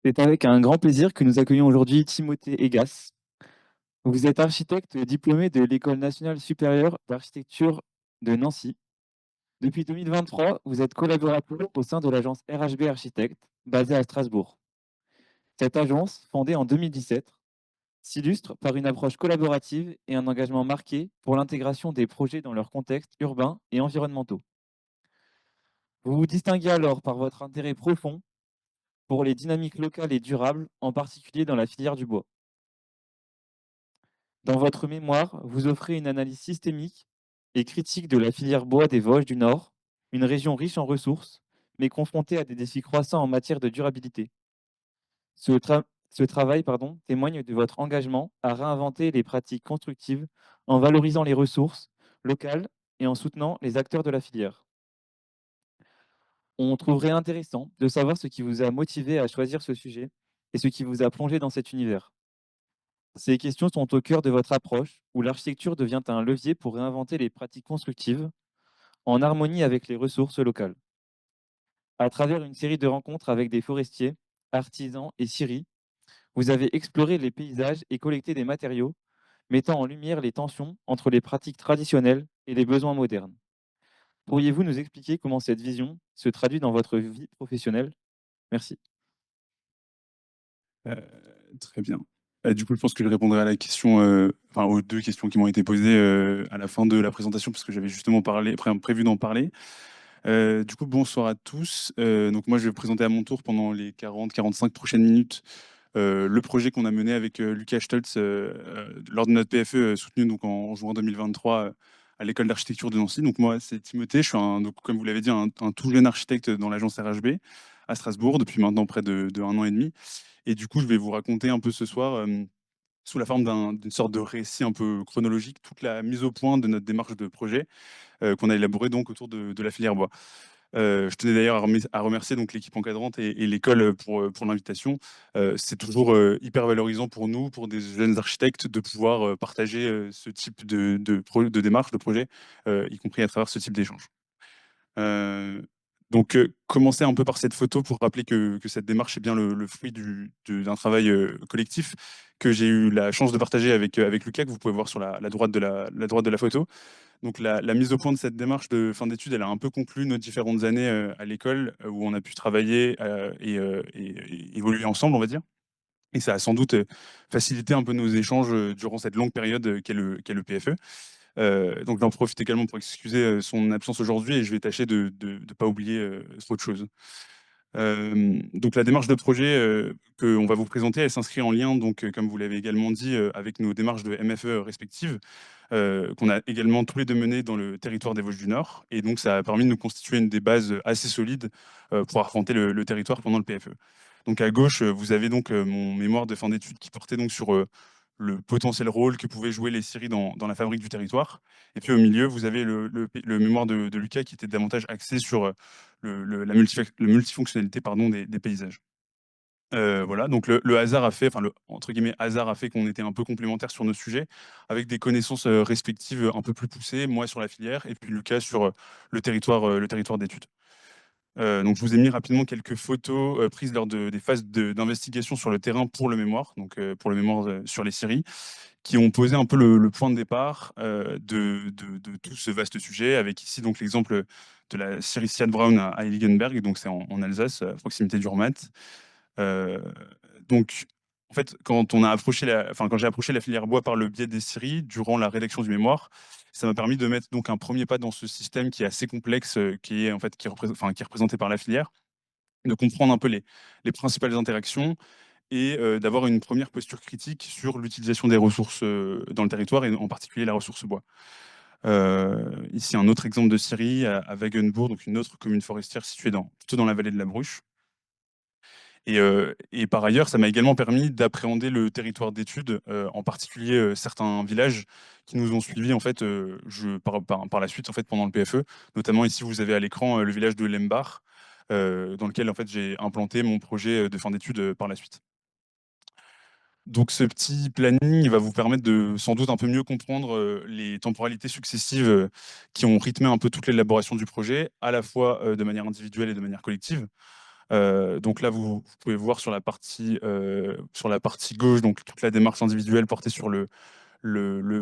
C'est avec un grand plaisir que nous accueillons aujourd'hui Timothée Egas. Vous êtes architecte diplômé de l'École nationale supérieure d'architecture de Nancy. Depuis 2023, vous êtes collaborateur au sein de l'agence RHB Architecte, basée à Strasbourg. Cette agence, fondée en 2017, s'illustre par une approche collaborative et un engagement marqué pour l'intégration des projets dans leur contexte urbain et environnementaux. Vous vous distinguez alors par votre intérêt profond pour les dynamiques locales et durables, en particulier dans la filière du bois. Dans votre mémoire, vous offrez une analyse systémique et critique de la filière bois des Vosges du Nord, une région riche en ressources, mais confrontée à des défis croissants en matière de durabilité. Ce, ce travail témoigne de votre engagement à réinventer les pratiques constructives en valorisant les ressources locales et en soutenant les acteurs de la filière. On trouverait intéressant de savoir ce qui vous a motivé à choisir ce sujet et ce qui vous a plongé dans cet univers. Ces questions sont au cœur de votre approche, où l'architecture devient un levier pour réinventer les pratiques constructives en harmonie avec les ressources locales. À travers une série de rencontres avec des forestiers, artisans et scieries, vous avez exploré les paysages et collecté des matériaux, mettant en lumière les tensions entre les pratiques traditionnelles et les besoins modernes. Pourriez-vous nous expliquer comment cette vision se traduit dans votre vie professionnelle? Merci. Euh, Très bien. Du coup, je pense que je répondrai à la question, enfin aux deux questions qui m'ont été posées à la fin de la présentation, parce que j'avais justement prévu d'en parler. Du coup, bonsoir à tous. Donc moi, je vais présenter à mon tour pendant les 40-45 prochaines minutes le projet qu'on a mené avec Lucas Stoltz lors de notre PFE soutenu donc en juin 2023 à l'école d'architecture de Nancy. Donc moi, c'est Timothée. Je suis donc, comme vous l'avez dit, un tout jeune architecte dans l'agence RHB à Strasbourg depuis maintenant près de 1 an et demi. Et du coup, je vais vous raconter un peu ce soir, sous la forme d'une sorte de récit un peu chronologique, toute la mise au point de notre démarche de projet qu'on a élaborée donc autour de la filière bois. Je tenais d'ailleurs à remercier donc l'équipe encadrante et l'école pour l'invitation. C'est toujours hyper valorisant pour nous, pour des jeunes architectes, de pouvoir partager ce type de démarche, de projet, y compris à travers ce type d'échange. Euh, commencer un peu par cette photo pour rappeler que cette démarche est bien le fruit d'un travail collectif que j'ai eu la chance de partager avec Lucas, que vous pouvez voir sur la droite la droite de la photo. Donc la mise au point de cette démarche de fin d'études, elle a un peu conclu nos différentes années à l'école où on a pu travailler et évoluer ensemble, on va dire. Et ça a sans doute facilité un peu nos échanges durant cette longue période qu'est le PFE. Donc j'en profite également pour excuser son absence aujourd'hui et je vais tâcher de ne pas oublier trop de choses. Donc la démarche de projet qu'on va vous présenter, elle s'inscrit en lien, donc, comme vous l'avez également dit, avec nos démarches de MFE respectives, qu'on a également tous les deux menées dans le territoire des Vosges du Nord. Et donc ça a permis de nous constituer des bases assez solides pour affronter le territoire pendant le PFE. Donc à gauche, vous avez donc mon mémoire de fin d'études qui portait donc sur le potentiel rôle que pouvaient jouer les scieries dans la fabrique du territoire. Et puis au milieu, vous avez le mémoire de Lucas qui était davantage axé sur la multifonctionnalité pardon, des paysages. Voilà, donc le hasard a fait, enfin le entre guillemets hasard a fait qu'on était un peu complémentaires sur nos sujets, avec des connaissances respectives un peu plus poussées, moi sur la filière et puis Lucas sur le territoire d'études. Donc je vous ai mis rapidement quelques photos prises lors des phases d'investigation sur le terrain pour le mémoire, donc pour le mémoire sur les scieries, qui ont posé un peu le point de départ de tout ce vaste sujet, avec ici donc l'exemple de la scierie Siad Brown à Heiligenberg, donc c'est en Alsace, à proximité du Romat. Euh, donc, en fait, quand j'ai approché la filière bois par le biais des scieries, durant la rédaction du mémoire, ça m'a permis de mettre donc un premier pas dans ce système qui est assez complexe, qui est en fait qui est représenté par la filière, de comprendre un peu les principales interactions et d'avoir une première posture critique sur l'utilisation des ressources dans le territoire et en particulier la ressource bois. Ici, un autre exemple de scierie à Wagenbourg, donc une autre commune forestière située plutôt dans la vallée de la Bruche. Et par ailleurs, ça m'a également permis d'appréhender le territoire d'études, en particulier certains villages qui nous ont suivis en fait, par la suite en fait, pendant le PFE. Notamment ici, vous avez à l'écran le village de Lembach, dans lequel en fait, j'ai implanté mon projet de fin d'études par la suite. Donc ce petit planning il va vous permettre de sans doute un peu mieux comprendre les temporalités successives qui ont rythmé un peu toute l'élaboration du projet, à la fois de manière individuelle et de manière collective. Donc là, vous pouvez voir sur la partie gauche, donc toute la démarche individuelle portée sur le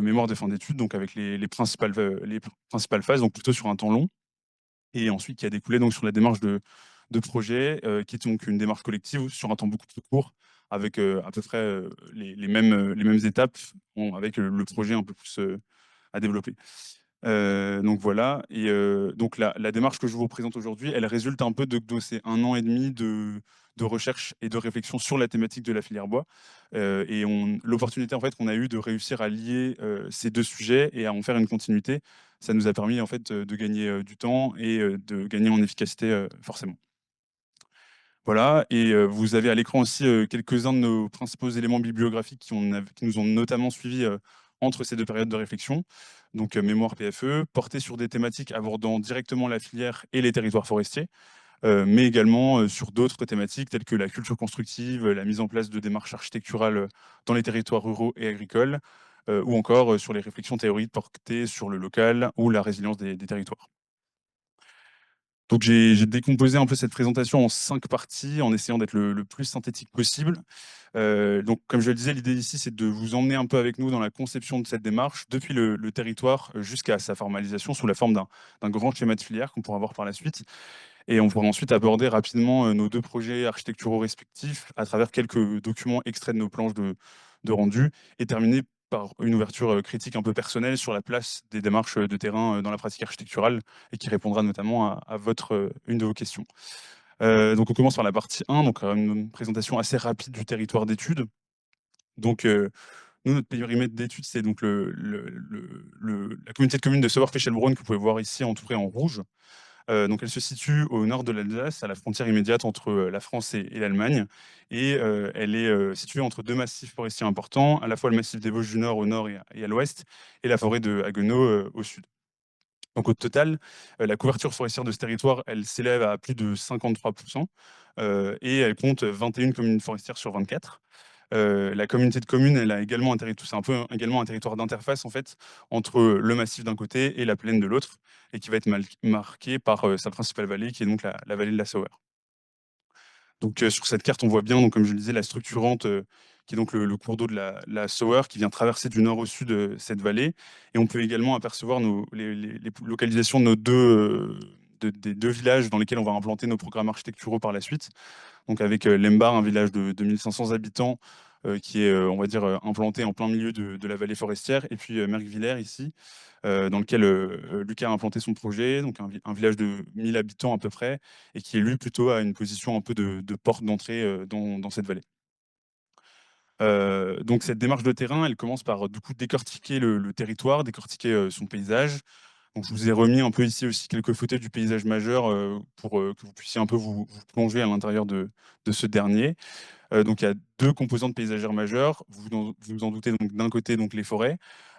mémoire de fin d'études, donc avec les principales phases, donc plutôt sur un temps long. Et ensuite, qui a découlé donc sur la démarche de projet, qui est donc une démarche collective sur un temps beaucoup plus court, avec à peu près les mêmes étapes, avec le projet un peu plus à développer. Donc voilà, et donc la démarche que je vous présente aujourd'hui, elle résulte un peu de ces 1 an et demi de recherche et de réflexion sur la thématique de la filière bois. Et l'opportunité en fait qu'on a eu de réussir à lier ces deux sujets et à en faire une continuité, ça nous a permis en fait de gagner du temps et de gagner en efficacité forcément. Voilà, et vous avez à l'écran aussi quelques-uns de nos principaux éléments bibliographiques qui nous ont notamment suivis entre ces deux périodes de réflexion. Donc mémoire PFE, porté sur des thématiques abordant directement la filière et les territoires forestiers, mais également sur d'autres thématiques telles que la culture constructive, la mise en place de démarches architecturales dans les territoires ruraux et agricoles, ou encore sur les réflexions théoriques portées sur le local ou la résilience des territoires. Donc j'ai décomposé un peu cette présentation en 5 parties en essayant d'être le plus synthétique possible. Donc comme je le disais, l'idée ici, c'est de vous emmener un peu avec nous dans la conception de cette démarche, depuis le territoire jusqu'à sa formalisation sous la forme d'un grand schéma de filière qu'on pourra voir par la suite. Et on pourra ensuite aborder rapidement nos 2 projets architecturaux respectifs à travers quelques documents extraits de nos planches de rendu, et terminer par une ouverture critique un peu personnelle sur la place des démarches de terrain dans la pratique architecturale, et qui répondra notamment à une de vos questions. Donc on commence par la partie 1, donc une présentation assez rapide du territoire d'études. Donc nous, notre périmètre d'études, c'est donc la communauté de communes de Sauer-Pechelbronn, que vous pouvez voir ici entourée en rouge. Donc elle se situe au nord de l'Alsace, à la frontière immédiate entre la France et l'Allemagne. Et elle est située entre 2 massifs forestiers importants, à la fois le massif des Vosges du Nord au nord et à l'ouest, et la forêt de Haguenau au sud. Donc au total, la couverture forestière de ce territoire, elle s'élève à plus de 53%, et elle compte 21 communes forestières sur 24. La communauté de communes, elle a également c'est un peu également un territoire d'interface en fait entre le massif d'un côté et la plaine de l'autre, et qui va être marqué par sa principale vallée, qui est donc la vallée de la Sauer. Donc sur cette carte, on voit bien, donc, comme je le disais, la structurante, qui est donc le cours d'eau de la Sauer, qui vient traverser du nord au sud cette vallée. Et on peut également apercevoir les localisations de des 2 villages dans lesquels on va implanter nos programmes architecturaux par la suite. Donc avec Lembar, un village de 1500 habitants, qui est, on va dire, implanté en plein milieu de la vallée forestière, et puis Merguevillers ici, dans lequel Lucas a implanté son projet, donc un village de 1000 habitants à peu près, et qui est lui plutôt à une position un peu de porte d'entrée dans cette vallée. Donc cette démarche de terrain, elle commence par du coup décortiquer le territoire, décortiquer son paysage. Donc je vous ai remis un peu ici aussi quelques photos du paysage majeur pour que vous puissiez un peu vous plonger à l'intérieur de ce dernier. Donc il y a 2 composantes paysagères majeures. Vous en doutez, donc d'un côté donc les forêts,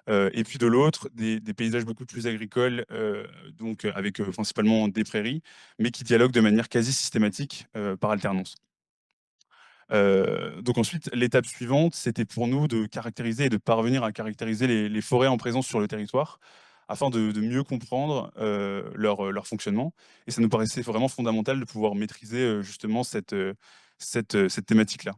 et puis de l'autre des paysages beaucoup plus agricoles, donc avec principalement des prairies, mais qui dialoguent de manière quasi systématique par alternance. Donc ensuite, l'étape suivante, c'était pour nous de caractériser et de parvenir à caractériser les forêts en présence sur le territoire, afin de mieux comprendre leur fonctionnement. Et ça nous paraissait vraiment fondamental de pouvoir maîtriser justement cette thématique-là.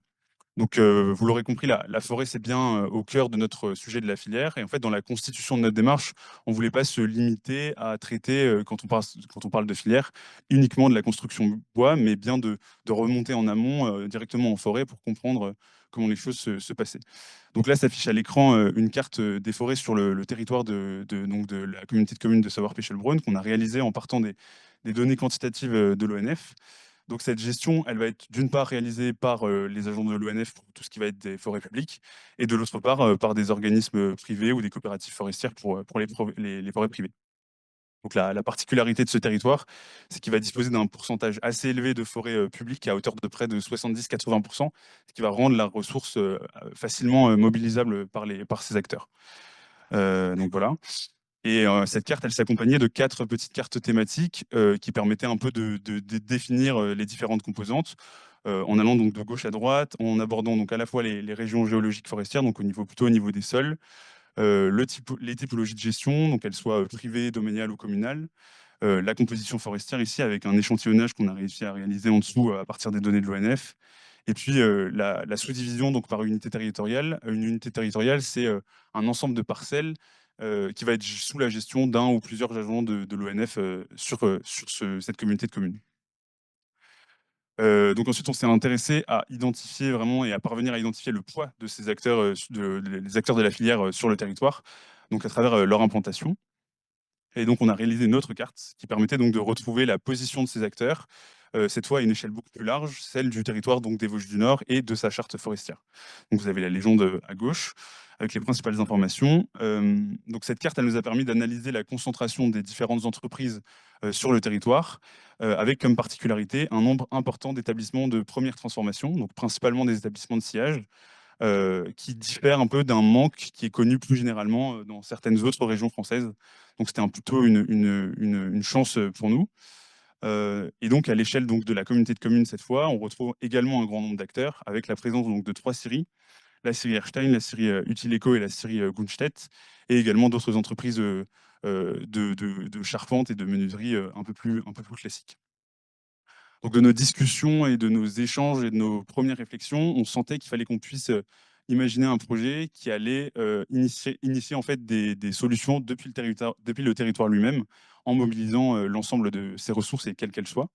Donc, vous l'aurez compris, la forêt, c'est bien au cœur de notre sujet de la filière. Et en fait, dans la constitution de notre démarche, on ne voulait pas se limiter à traiter, quand on parle de filière, uniquement de la construction bois, mais bien de remonter en amont directement en forêt pour comprendre comment les choses se passaient. Donc là, s'affiche à l'écran une carte des forêts sur le territoire donc de la communauté de communes de Sauer-Pechelbronn, qu'on a réalisée en partant des données quantitatives de l'ONF. Donc cette gestion, elle va être d'une part réalisée par les agents de l'ONF pour tout ce qui va être des forêts publiques, et de l'autre part par des organismes privés ou des coopératives forestières pour les forêts privées. Donc la particularité de ce territoire, c'est qu'il va disposer d'un pourcentage assez élevé de forêts publiques, à hauteur de près de 70-80%, ce qui va rendre la ressource facilement mobilisable par ces acteurs. Donc voilà. Et cette carte, elle s'accompagnait de 4 petites cartes thématiques qui permettaient un peu de définir les différentes composantes, en allant donc de gauche à droite, en abordant donc à la fois les régions géologiques forestières, donc plutôt au niveau des sols, les typologies de gestion, donc qu'elles soient privées, domaniales ou communales, la composition forestière ici avec un échantillonnage qu'on a réussi à réaliser en dessous à partir des données de l'ONF. Et puis la sous-division donc par unité territoriale. Une unité territoriale, c'est un ensemble de parcelles qui va être sous la gestion d'un ou plusieurs agents de l'ONF sur cette communauté de communes. Donc ensuite, on s'est intéressé à identifier vraiment et à parvenir à identifier le poids de ces acteurs, les acteurs de la filière sur le territoire, donc à travers leur implantation. Et donc, on a réalisé une autre carte qui permettait donc de retrouver la position de ces acteurs, cette fois à une échelle beaucoup plus large, celle du territoire donc des Vosges du Nord et de sa charte forestière. Donc, vous avez la légende à gauche avec les principales informations. Donc, cette carte, elle nous a permis d'analyser la concentration des différentes entreprises sur le territoire, avec comme particularité un nombre important d'établissements de première transformation, donc principalement des établissements de sillage, qui diffère un peu d'un manque qui est connu plus généralement dans certaines autres régions françaises. Donc c'était plutôt une chance pour nous. Et donc à l'échelle donc, de la communauté de communes cette fois, on retrouve également un grand nombre d'acteurs avec la présence donc, de 3 scieries, la scierie Erstein, la scierie Utileco et la scierie Gunstedt, et également d'autres entreprises de charpente et de menuiserie un peu plus classiques. Donc de nos discussions et de nos échanges et de nos premières réflexions, on sentait qu'il fallait qu'on puisse imaginer un projet qui allait initier en fait des solutions depuis le territoire lui-même, en mobilisant l'ensemble de ses ressources et quelles qu'elles soient.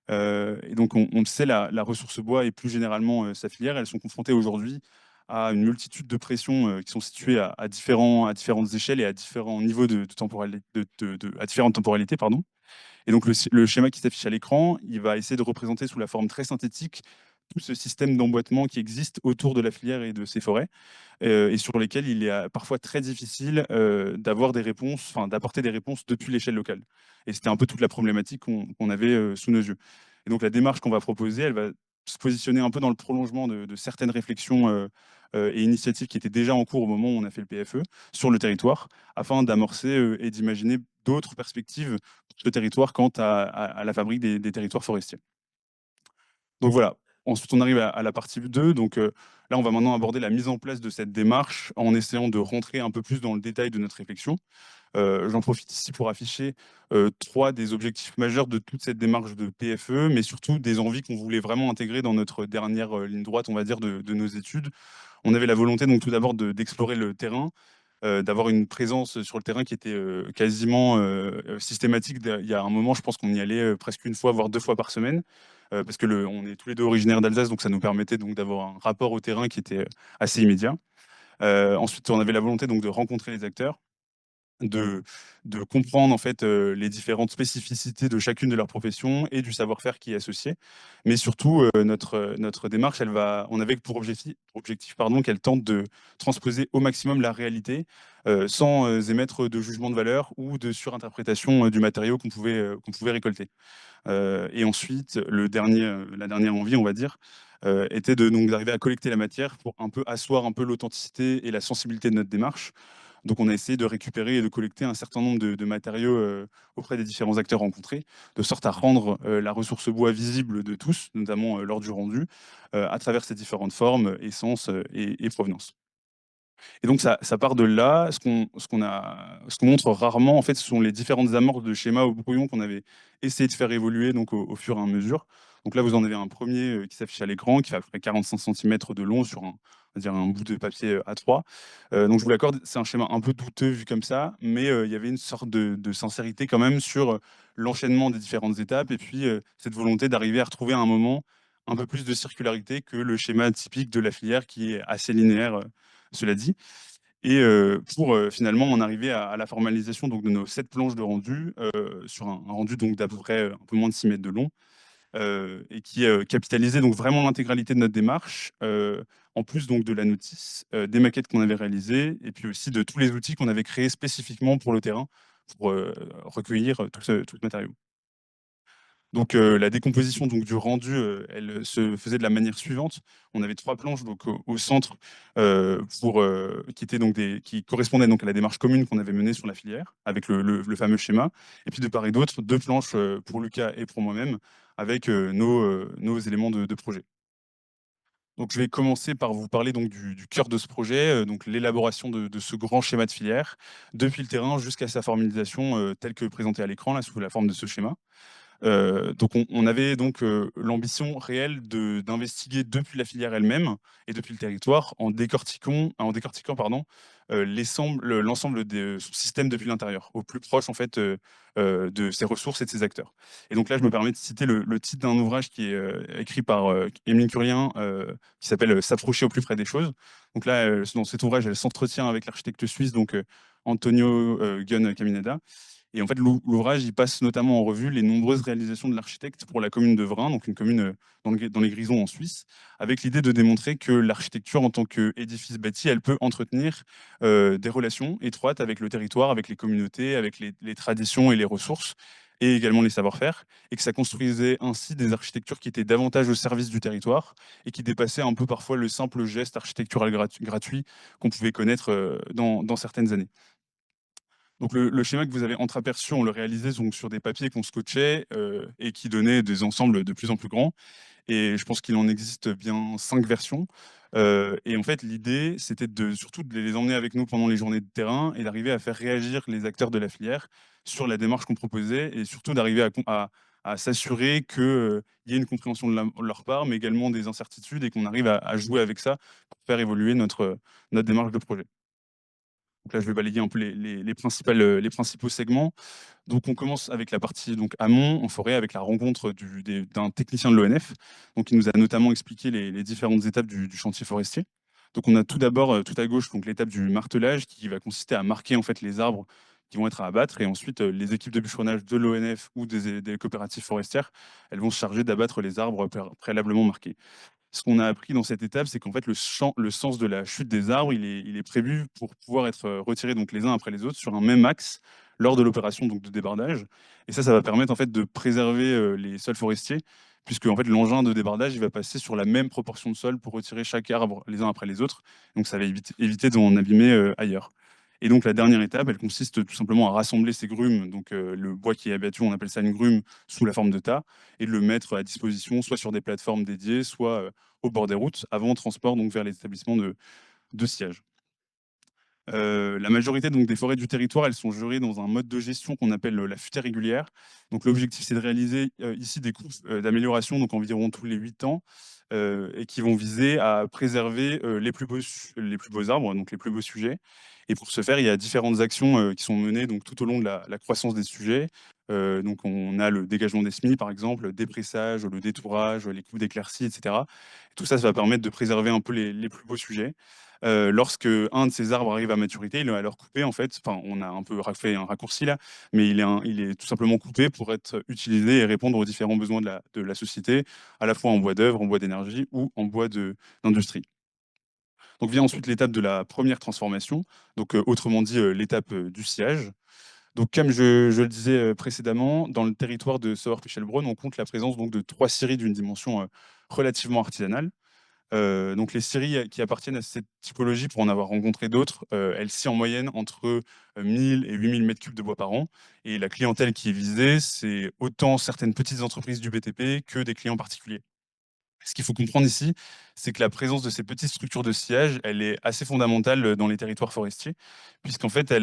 Et donc on le sait, la ressource bois et plus généralement sa filière, elles sont confrontées aujourd'hui à une multitude de pressions qui sont situées à différentes échelles et à différents niveaux à différentes temporalités, pardon. Et donc, le schéma qui s'affiche à l'écran, il va essayer de représenter sous la forme très synthétique tout ce système d'emboîtement qui existe autour de la filière et de ses forêts, et sur lesquels il est parfois très difficile d'avoir des réponses, enfin d'apporter des réponses depuis l'échelle locale. Et c'était un peu toute la problématique qu'on avait sous nos yeux. Et donc, la démarche qu'on va proposer, elle va se positionner un peu dans le prolongement de certaines réflexions et initiatives qui étaient déjà en cours au moment où on a fait le PFE sur le territoire, afin d'amorcer et d'imaginer d'autres perspectives pour ce territoire quant à la fabrique des territoires forestiers. Donc voilà. Ensuite, on arrive à la partie 2. Donc là, on va maintenant aborder la mise en place de cette démarche en essayant de rentrer un peu plus dans le détail de notre réflexion. J'en profite ici pour afficher 3 des objectifs majeurs de toute cette démarche de PFE, mais surtout des envies qu'on voulait vraiment intégrer dans notre dernière ligne droite, on va dire, de nos études. On avait la volonté, donc, tout d'abord, d'explorer le terrain, d'avoir une présence sur le terrain qui était quasiment systématique. Il y a un moment, je pense qu'on y allait presque une fois, voire 2 fois par semaine, parce que on est tous les deux originaires d'Alsace, donc ça nous permettait donc d'avoir un rapport au terrain qui était assez immédiat. Ensuite, on avait la volonté donc de rencontrer les acteurs, de, de comprendre en fait les différentes spécificités de chacune de leurs professions et du savoir-faire qui est associé. Mais surtout, notre démarche, on avait pour objectif pardon, qu'elle tente de transposer au maximum la réalité sans émettre de jugement de valeur ou de surinterprétation du matériau qu'on pouvait récolter. Et ensuite, la dernière envie, on va dire, était donc d'arriver à collecter la matière pour un peu asseoir un peu l'authenticité et la sensibilité de notre démarche. Donc, on a essayé de récupérer et de collecter un certain nombre de matériaux auprès des différents acteurs rencontrés, de sorte à rendre la ressource bois visible de tous, notamment lors du rendu, à travers ces différentes formes, essences et provenances. Et donc, ça part de là. Ce qu'on montre rarement, en fait, ce sont les différentes amorces de schémas au brouillon qu'on avait essayé de faire évoluer donc, au fur et à mesure. Donc là, vous en avez un premier qui s'affiche à l'écran, qui fait à peu près 45 cm de long sur on va dire un bout de papier A3. Donc je vous l'accorde, c'est un schéma un peu douteux vu comme ça, mais il y avait une sorte de sincérité quand même sur l'enchaînement des différentes étapes et puis cette volonté d'arriver à retrouver à un moment un peu plus de circularité que le schéma typique de la filière qui est assez linéaire, cela dit. Et pour finalement en arriver à la formalisation donc, de nos 7 planches de rendu, sur un rendu donc d'à peu près un peu moins de 6 mètres de long, et qui capitalisait donc vraiment l'intégralité de notre démarche, en plus donc de la notice, des maquettes qu'on avait réalisées, et puis aussi de tous les outils qu'on avait créés spécifiquement pour le terrain, pour recueillir tout ce matériau. Donc la décomposition donc, du rendu, elle se faisait de la manière suivante. On avait 3 planches donc, au centre qui, étaient, donc, qui correspondaient donc, à la démarche commune qu'on avait menée sur la filière, avec le fameux schéma. Et puis de part et d'autre, 2 planches pour Lucas et pour moi-même, avec nos éléments de projet. Donc, je vais commencer par vous parler donc du cœur de ce projet, donc l'élaboration de ce grand schéma de filière, depuis le terrain jusqu'à sa formalisation, telle que présentée à l'écran, là, sous la forme de ce schéma. Donc on avait donc l'ambition réelle d'investiguer depuis la filière elle-même et depuis le territoire en décortiquant pardon, l'ensemble de son système depuis l'intérieur, au plus proche en fait de ses ressources et de ses acteurs. Et donc là, je me permets de citer le titre d'un ouvrage qui est écrit par Émile Curlien, qui s'appelle S'approcher au plus près des choses. Donc là, dans cet ouvrage, elle s'entretient avec l'architecte suisse, donc Antonio Gunn Caminada. Et en fait, l'ouvrage, il passe notamment en revue les nombreuses réalisations de l'architecte pour la commune de Vrin, donc une commune dans les Grisons en Suisse, avec l'idée de démontrer que l'architecture en tant qu'édifice bâti, elle peut entretenir des relations étroites avec le territoire, avec les communautés, avec les traditions et les ressources, et également les savoir-faire, et que ça construisait ainsi des architectures qui étaient davantage au service du territoire et qui dépassaient un peu parfois le simple geste architectural gratuit qu'on pouvait connaître dans certaines années. Donc le schéma que vous avez entreaperçu, on le réalisait donc sur des papiers qu'on scotchait et qui donnaient des ensembles de plus en plus grands. Et je pense qu'il en existe bien 5 versions. Et en fait, l'idée, c'était surtout de les emmener avec nous pendant les journées de terrain et d'arriver à faire réagir les acteurs de la filière sur la démarche qu'on proposait et surtout d'arriver à s'assurer qu'il y ait une compréhension de leur part, mais également des incertitudes et qu'on arrive à jouer avec ça pour faire évoluer notre démarche de projet. Donc là, je vais balayer un peu les principaux segments. Donc, on commence avec la partie donc, amont, en forêt, avec la rencontre d'un technicien de l'ONF, donc, qui nous a notamment expliqué les différentes étapes du chantier forestier. Donc, on a tout d'abord, tout à gauche, donc l'étape du martelage, qui va consister à marquer en fait, les arbres qui vont être à abattre. Et ensuite, les équipes de bûcheronnage de l'ONF ou des coopératives forestières, elles vont se charger d'abattre les arbres préalablement marqués. Ce qu'on a appris dans cette étape, c'est qu'en fait, le sens de la chute des arbres, il est prévu pour pouvoir être retiré donc, les uns après les autres sur un même axe lors de l'opération donc, de débardage. Et ça va permettre en fait, de préserver les sols forestiers, puisque en fait, l'engin de débardage il va passer sur la même proportion de sol pour retirer chaque arbre les uns après les autres. Donc ça va éviter d'en abîmer ailleurs. Et donc la dernière étape, elle consiste tout simplement à rassembler ces grumes, donc le bois qui est abattu, on appelle ça une grume, sous la forme de tas, et de le mettre à disposition soit sur des plateformes dédiées, soit au bord des routes, avant transport donc, vers les établissements de siège. La majorité donc, des forêts du territoire, elles sont gérées dans un mode de gestion qu'on appelle la futaie régulière. Donc l'objectif, c'est de réaliser ici des coupes d'amélioration, donc environ tous les 8 ans, et qui vont viser à préserver les plus beaux arbres, donc les plus beaux sujets. Et pour ce faire, il y a différentes actions qui sont menées donc, tout au long de la croissance des sujets. Donc on a le dégagement des semis, par exemple, le dépressage, le détourage, les coupes d'éclaircies, etc. Tout ça, ça va permettre de préserver un peu les plus beaux sujets. Lorsque un de ces arbres arrive à maturité, il est alors coupé en fait. Enfin, on a un peu fait un raccourci là, mais il est tout simplement coupé pour être utilisé et répondre aux différents besoins de la société, à la fois en bois d'œuvre, en bois d'énergie ou en bois d'industrie. Donc vient ensuite l'étape de la première transformation, donc autrement dit l'étape du sciage. Donc comme je le disais précédemment, dans le territoire de Sauer-Pichelbronn, on compte la présence donc, de 3 scieries d'une dimension relativement artisanale. Donc les scieries qui appartiennent à cette typologie, pour en avoir rencontré d'autres, elles scient en moyenne entre 1000 et 8000 mètres cubes de bois par an. Et la clientèle qui est visée, c'est autant certaines petites entreprises du BTP que des clients particuliers. Ce qu'il faut comprendre ici, c'est que la présence de ces petites structures de sillage, elle est assez fondamentale dans les territoires forestiers, puisqu'en fait,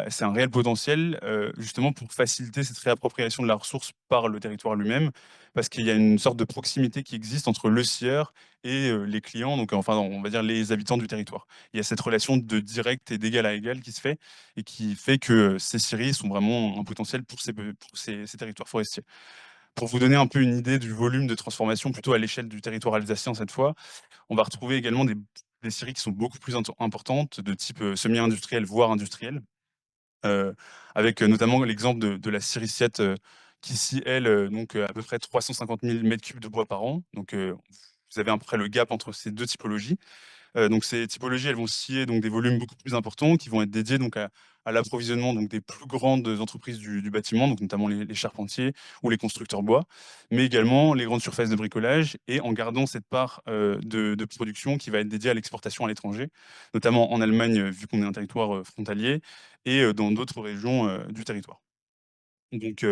c'est un réel potentiel justement pour faciliter cette réappropriation de la ressource par le territoire lui-même, parce qu'il y a une sorte de proximité qui existe entre le scieur et les clients, donc enfin, on va dire les habitants du territoire. Il y a cette relation de direct et d'égal à égal qui se fait, et qui fait que ces scieries sont vraiment un potentiel pour ces territoires forestiers. Pour vous donner un peu une idée du volume de transformation, plutôt à l'échelle du territoire alsacien cette fois, on va retrouver également des scieries qui sont beaucoup plus importantes, de type semi-industriel, voire industriel, euh, avec notamment l'exemple de la scierie Siet, qui ici, elle, donc à peu près 350 000 mètres cubes de bois par an. Donc vous avez à peu près le gap entre ces deux typologies. Donc ces typologies, elles vont scier donc des volumes beaucoup plus importants qui vont être dédiés donc à l'approvisionnement donc des plus grandes entreprises du bâtiment, donc notamment les charpentiers ou les constructeurs bois, mais également les grandes surfaces de bricolage et en gardant cette part de production qui va être dédiée à l'exportation à l'étranger, notamment en Allemagne, vu qu'on est un territoire frontalier, et dans d'autres régions du territoire. Donc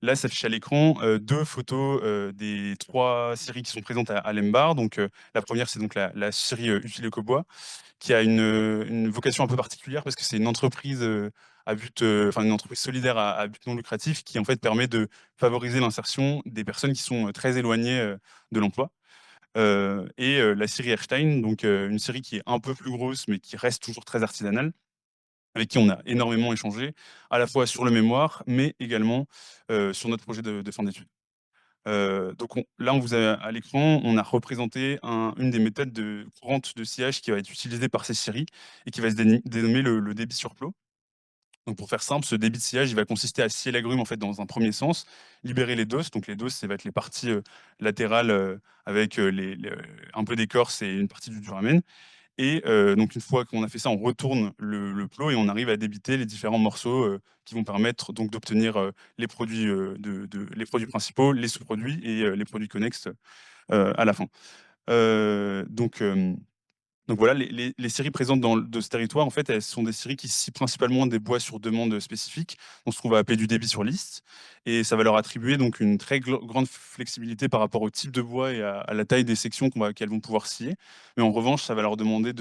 là s'affiche à l'écran deux photos des trois scieries qui sont présentes à Lembar. Donc, la première, c'est donc la scierie Utile-Cobois, qui a une vocation un peu particulière parce que c'est une entreprise à but, enfin une entreprise solidaire à but non lucratif qui en fait permet de favoriser l'insertion des personnes qui sont très éloignées de l'emploi. La série Erstein, donc une série qui est un peu plus grosse mais qui reste toujours très artisanale, avec qui on a énormément échangé, à la fois sur le mémoire, mais également sur notre projet de fin d'études. Donc là, on vous a, à l'écran, on a représenté une des méthodes courantes de sciage qui va être utilisée par ces scieries et qui va se dénommer le débit sur plot. Donc pour faire simple, ce débit de sciage, il va consister à scier l'agrume en fait dans un premier sens, libérer les doses. Donc les doses, ça va être les parties latérales avec un peu d'écorce et une partie du duramen. Et donc, une fois qu'on a fait ça, on retourne le plot et on arrive à débiter les différents morceaux qui vont permettre donc d'obtenir les produits, les produits principaux, les sous-produits et les produits connexes à la fin. Euh, donc, euh, donc voilà, les séries présentes de ce territoire, en fait, elles sont des séries qui scient principalement des bois sur demande spécifique, on se trouve à appeler du débit sur liste, et ça va leur attribuer donc une très grande flexibilité par rapport au type de bois et à la taille des sections qu'elles vont pouvoir scier. Mais en revanche, ça va leur demander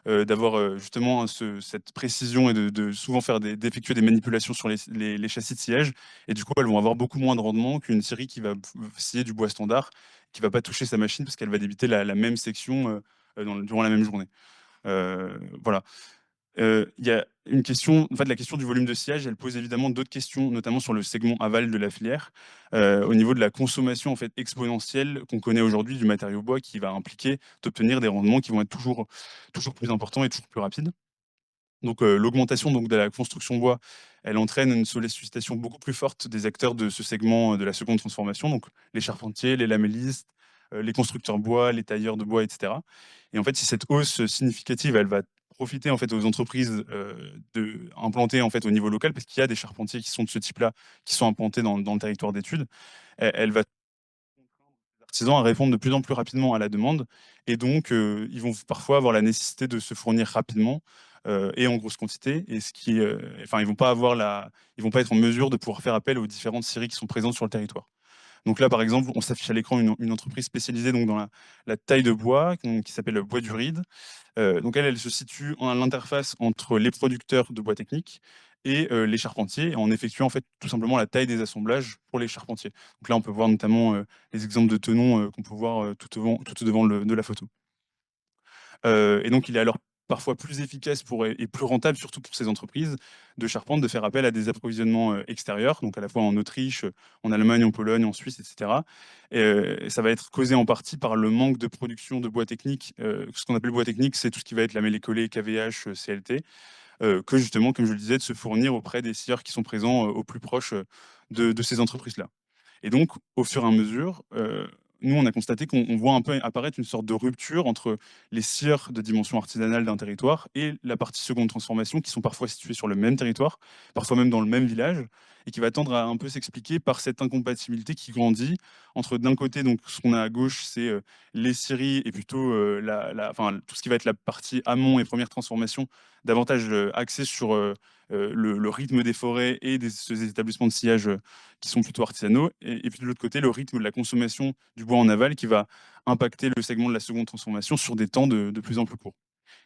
d'avoir justement cette précision et de souvent d'effectuer des manipulations sur les châssis de sciage, et du coup, elles vont avoir beaucoup moins de rendement qu'une série qui va scier du bois standard, qui va pas toucher sa machine parce qu'elle va débiter la même section durant la même journée. Voilà. Il y a une question, en fait, la question du volume de sillage, elle pose évidemment d'autres questions, notamment sur le segment aval de la filière, au niveau de la consommation en fait exponentielle qu'on connaît aujourd'hui du matériau bois, qui va impliquer d'obtenir des rendements qui vont être toujours plus importants et toujours plus rapides. Donc l'augmentation donc de la construction bois, elle entraîne une sollicitation beaucoup plus forte des acteurs de ce segment de la seconde transformation, donc les charpentiers, les lamellistes, les constructeurs bois, les tailleurs de bois, etc. Et en fait, si cette hausse significative, elle va profiter en fait aux entreprises implantées en fait au niveau local, parce qu'il y a des charpentiers qui sont de ce type-là, qui sont implantés dans le territoire d'études, elle va artisans à répondre de plus en plus rapidement à la demande. Et donc, ils vont parfois avoir la nécessité de se fournir rapidement et en grosse quantité. Enfin, ils vont pas être en mesure de pouvoir faire appel aux différentes scieries qui sont présentes sur le territoire. Donc là, par exemple, on s'affiche à l'écran une entreprise spécialisée donc, dans la taille de bois qui s'appelle Bois du Ride. Donc elle se situe à l'interface entre les producteurs de bois technique et les charpentiers, en effectuant en fait tout simplement la taille des assemblages pour les charpentiers. Donc là, on peut voir notamment les exemples de tenons qu'on peut voir tout devant de la photo. Et donc, il est alors parfois plus efficace et plus rentable, surtout pour ces entreprises, de charpente, de faire appel à des approvisionnements extérieurs, donc à la fois en Autriche, en Allemagne, en Pologne, en Suisse, etc. Et ça va être causé en partie par le manque de production de bois technique. Ce qu'on appelle bois technique, c'est tout ce qui va être lamellé collé, KVH, CLT, que justement, comme je le disais, de se fournir auprès des scieurs qui sont présents au plus proche de ces entreprises-là. Et donc, au fur et à mesure, nous, on a constaté qu'on voit un peu apparaître une sorte de rupture entre les scieurs de dimension artisanale d'un territoire et la partie seconde transformation, qui sont parfois situées sur le même territoire, parfois même dans le même village, et qui va tendre à un peu s'expliquer par cette incompatibilité qui grandit entre, d'un côté, donc ce qu'on a à gauche, c'est les scieries et plutôt enfin, tout ce qui va être la partie amont et première transformation, davantage axée sur le rythme des forêts et ces établissements de sillage qui sont plutôt artisanaux, et puis de l'autre côté, le rythme de la consommation du bois en aval qui va impacter le segment de la seconde transformation sur des temps de plus en plus courts.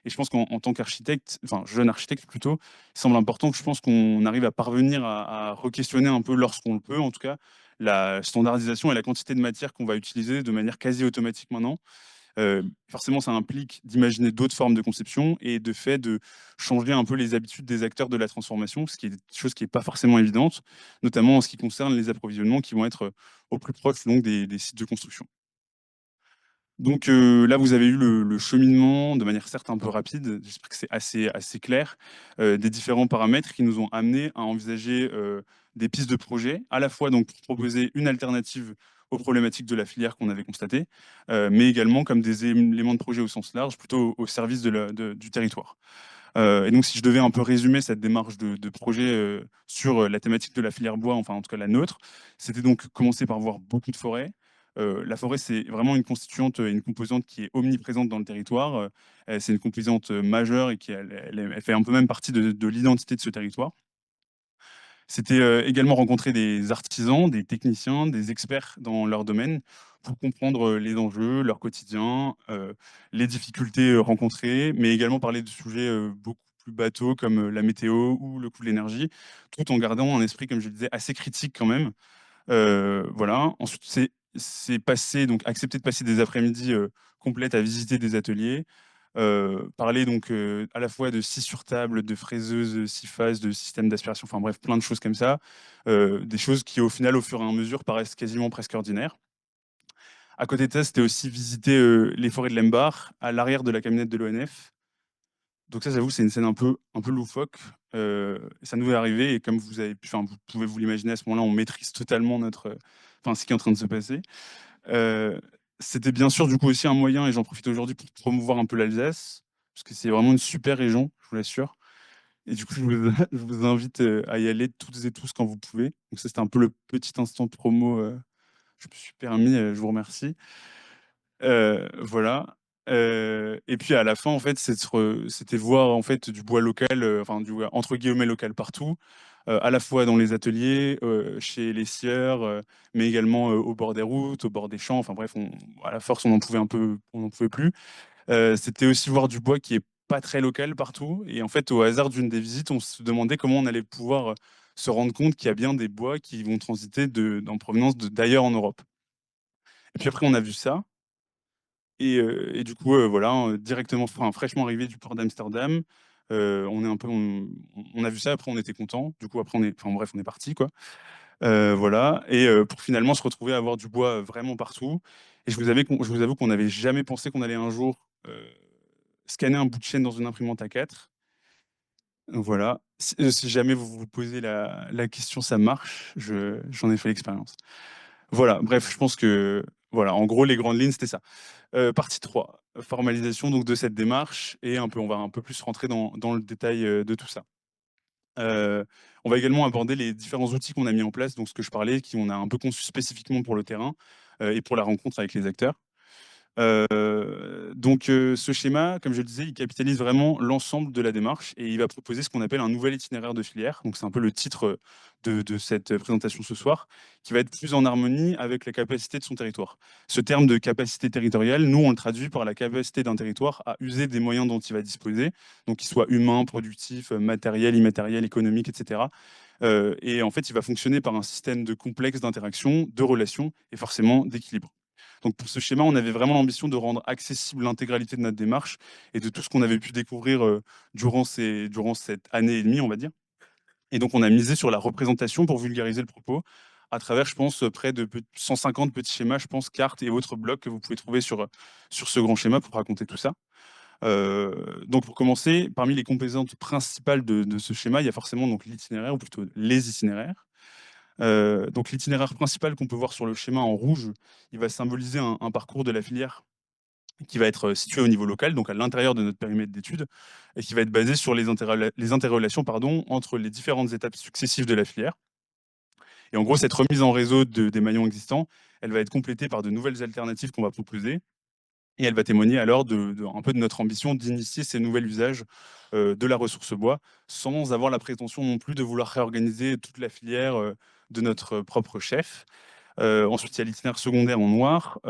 Et je pense qu'en tant qu'architecte, enfin jeune architecte plutôt, il semble important que je pense qu'on arrive à parvenir à re-questionner un peu, lorsqu'on le peut en tout cas, la standardisation et la quantité de matière qu'on va utiliser de manière quasi automatique maintenant. Forcément, ça implique d'imaginer d'autres formes de conception et de fait de changer un peu les habitudes des acteurs de la transformation, ce qui est une chose qui n'est pas forcément évidente, notamment en ce qui concerne les approvisionnements qui vont être au plus proche donc, des sites de construction. Donc là, vous avez eu le cheminement de manière certes un peu rapide, j'espère que c'est assez clair, des différents paramètres qui nous ont amenés à envisager des pistes de projet, à la fois donc, pour proposer une alternative aux problématiques de la filière qu'on avait constatées, mais également comme des éléments de projet au sens large, plutôt au service du territoire. Et donc, si je devais un peu résumer cette démarche de projet sur la thématique de la filière bois, enfin en tout cas la nôtre, c'était donc commencer par voir beaucoup de forêts. La forêt, c'est vraiment une constituante et une composante qui est omniprésente dans le territoire. C'est une composante majeure et elle fait un peu même partie de l'identité de ce territoire. C'était également rencontrer des artisans, des techniciens, des experts dans leur domaine pour comprendre les enjeux, leur quotidien, les difficultés rencontrées, mais également parler de sujets beaucoup plus bateaux comme la météo ou le coût de l'énergie, tout en gardant un esprit, comme je le disais, assez critique quand même. Voilà. Ensuite, c'est passé, donc accepter de passer des après-midi complètes à visiter des ateliers, parler donc à la fois de scie sur table, de fraiseuse, scie phase, de système d'aspiration, enfin bref, plein de choses comme ça, des choses qui au final, au fur et à mesure, paraissent quasiment presque ordinaires. À côté de ça, c'était aussi visiter les forêts de Lembar, à l'arrière de la camionnette de l'ONF. Donc ça, j'avoue, c'est une scène un peu loufoque. Ça nous est arrivé, et comme vous avez enfin, vous pouvez vous l'imaginer, à ce moment-là, on maîtrise totalement enfin, ce qui est en train de se passer. Euh, C'était bien sûr du coup aussi un moyen, et j'en profite aujourd'hui pour promouvoir un peu l'Alsace, parce que c'est vraiment une super région, je vous l'assure. Et du coup, je vous invite à y aller toutes et tous quand vous pouvez. Donc ça, c'était un peu le petit instant promo que je me suis permis, je vous remercie. Voilà. Et puis à la fin, en fait, c'était voir en fait du bois local, enfin du bois entre guillemets local partout, à la fois dans les ateliers, chez les scieurs, mais également au bord des routes, au bord des champs. Enfin bref, à la force, on n'en pouvait plus. C'était aussi voir du bois qui est pas très local partout. Et en fait, au hasard d'une des visites, on se demandait comment on allait pouvoir se rendre compte qu'il y a bien des bois qui vont transiter en provenance d'ailleurs en Europe. Et puis après, on a vu ça. Et du coup, voilà, directement, enfin, fraîchement arrivé du port d'Amsterdam, on est un peu, on a vu ça. Après, on était content. Du coup, après, enfin bref, on est parti quoi. Voilà. Et pour finalement se retrouver à avoir du bois vraiment partout. Et je vous avoue qu'on n'avait jamais pensé qu'on allait un jour scanner un bout de chaîne dans une imprimante A4. Voilà. Si jamais vous vous posez la question, ça marche. J'en ai fait l'expérience. Voilà. Bref, je pense que voilà. En gros, les grandes lignes, c'était ça. Partie 3, formalisation donc de cette démarche, et on va un peu plus rentrer dans le détail de tout ça. Euh, on va également aborder les différents outils qu'on a mis en place, donc ce que je parlais, qui on a un peu conçu spécifiquement pour le terrain et pour la rencontre avec les acteurs. Ce schéma, comme je le disais, il capitalise vraiment l'ensemble de la démarche, et il va proposer ce qu'on appelle un nouvel itinéraire de filière. Donc c'est un peu le titre de cette présentation ce soir, qui va être plus en harmonie avec la capacité de son territoire. Ce terme de capacité territoriale, nous on le traduit par la capacité d'un territoire à user des moyens dont il va disposer, donc qu'ils soient humains, productifs, matériels, immatériels, économiques, etc. Et en fait, il va fonctionner par un système de complexe d'interaction, de relations et forcément d'équilibre. Donc pour ce schéma, on avait vraiment l'ambition de rendre accessible l'intégralité de notre démarche et de tout ce qu'on avait pu découvrir durant cette année et demie, on va dire. Et donc on a misé sur la représentation pour vulgariser le propos à travers, je pense, près de 150 petits schémas, je pense, cartes et autres blocs que vous pouvez trouver sur ce grand schéma pour raconter tout ça. Donc pour commencer, parmi les composantes principales de ce schéma, il y a forcément donc l'itinéraire, ou plutôt les itinéraires. Donc l'itinéraire principal qu'on peut voir sur le schéma en rouge, il va symboliser un parcours de la filière qui va être situé au niveau local, donc à l'intérieur de notre périmètre d'études, et qui va être basé sur les interrelations entre les différentes étapes successives de la filière. Et en gros, cette remise en réseau des maillons existants, elle va être complétée par de nouvelles alternatives qu'on va proposer, et elle va témoigner alors un peu de notre ambition d'initier ces nouveaux usages de la ressource bois, sans avoir la prétention non plus de vouloir réorganiser toute la filière de notre propre chef. Ensuite, il y a l'itinéraire secondaire en noir,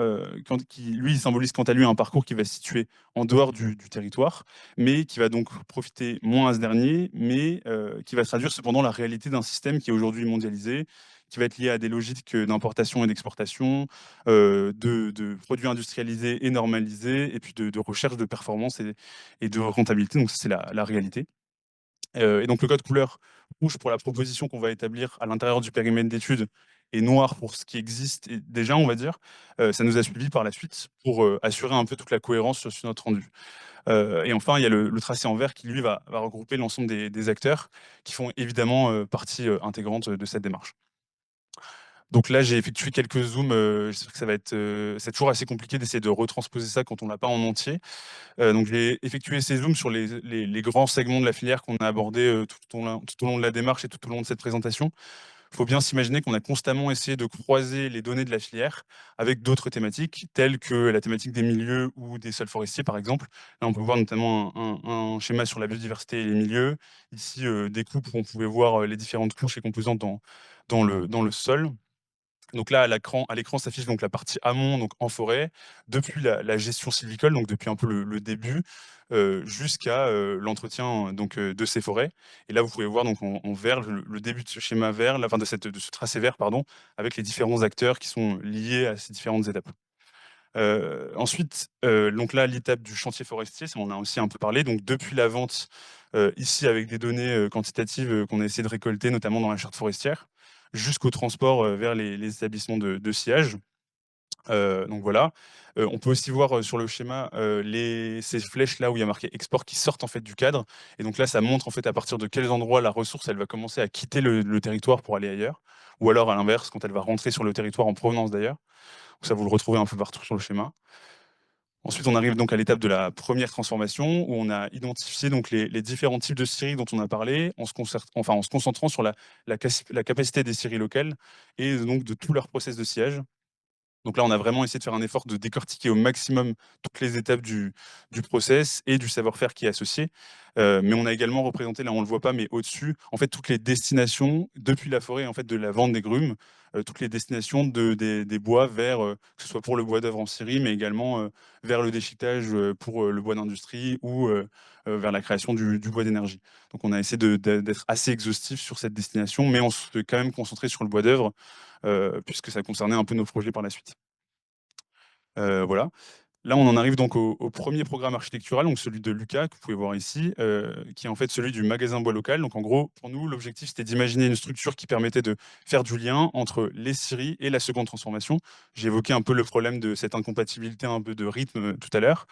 qui, lui, symbolise quant à lui un parcours qui va se situer en dehors du territoire, mais qui va donc profiter moins à ce dernier, mais qui va traduire cependant la réalité d'un système qui est aujourd'hui mondialisé, qui va être lié à des logiques d'importation et d'exportation, de produits industrialisés et normalisés, et puis de recherche de performance et de rentabilité. Donc ça, c'est la réalité. Et donc le code couleur rouge pour la proposition qu'on va établir à l'intérieur du périmètre d'études, et noir pour ce qui existe déjà, on va dire. Ça nous a suivi par la suite pour assurer un peu toute la cohérence sur notre rendu. Et enfin, il y a le tracé en vert qui, lui, va regrouper l'ensemble des acteurs qui font évidemment partie intégrante de cette démarche. Donc là, j'ai effectué quelques zooms. J'espère que ça va être. C'est toujours assez compliqué d'essayer de retransposer ça quand on l'a pas en entier. Donc j'ai effectué ces zooms sur les grands segments de la filière qu'on a abordés tout au long de la démarche et tout au long de cette présentation. faut bien s'imaginer qu'on a constamment essayé de croiser les données de la filière avec d'autres thématiques, telles que la thématique des milieux ou des sols forestiers, par exemple. Là, on peut voir notamment un schéma sur la biodiversité et les milieux. Ici, des coupes où on pouvait voir les différentes couches et composantes dans le sol. Donc là, à l'écran s'affiche donc la partie amont, donc en forêt, depuis la gestion sylvicole, donc depuis un peu le début, jusqu'à l'entretien donc de ces forêts. Et là, vous pouvez voir donc en vert le début de ce schéma vert, la fin de ce tracé vert, pardon, avec les différents acteurs qui sont liés à ces différentes étapes. Ensuite, donc là, l'étape du chantier forestier, ça on en a aussi un peu parlé. Donc depuis la vente, ici avec des données quantitatives qu'on a essayé de récolter, notamment dans la charte forestière, jusqu'au transport vers les établissements de sciage. Donc voilà. On peut aussi voir sur le schéma ces flèches là où il y a marqué export qui sortent en fait du cadre. Et donc là, ça montre en fait à partir de quels endroits la ressource elle va commencer à quitter le territoire pour aller ailleurs, ou alors à l'inverse quand elle va rentrer sur le territoire en provenance d'ailleurs. Donc ça, vous le retrouvez un peu partout sur le schéma. Ensuite, on arrive donc à l'étape de la première transformation où on a identifié donc les différents types de scieries dont on a parlé en se concentrant sur la capacité des scieries locales et donc de tout leur process de siège. Donc là, on a vraiment essayé de faire un effort de décortiquer au maximum toutes les étapes du process et du savoir-faire qui est associé. Mais on a également représenté, là on ne le voit pas, mais au-dessus, en fait, toutes les destinations depuis la forêt, en fait, de la vente des grumes, toutes les destinations des bois vers, que ce soit pour le bois d'œuvre en scierie, mais également vers le déchiquetage pour le bois d'industrie ou vers la création du bois d'énergie. Donc on a essayé d'être assez exhaustif sur cette destination, mais on s'est quand même concentré sur le bois d'œuvre puisque ça concernait un peu nos projets par la suite. Voilà. Là, on en arrive donc au premier programme architectural, donc celui de Lucas, que vous pouvez voir ici, qui est en fait celui du magasin bois local. Donc en gros, pour nous, l'objectif, c'était d'imaginer une structure qui permettait de faire du lien entre les scieries et la seconde transformation. J'ai évoqué un peu le problème de cette incompatibilité un peu de rythme tout à l'heure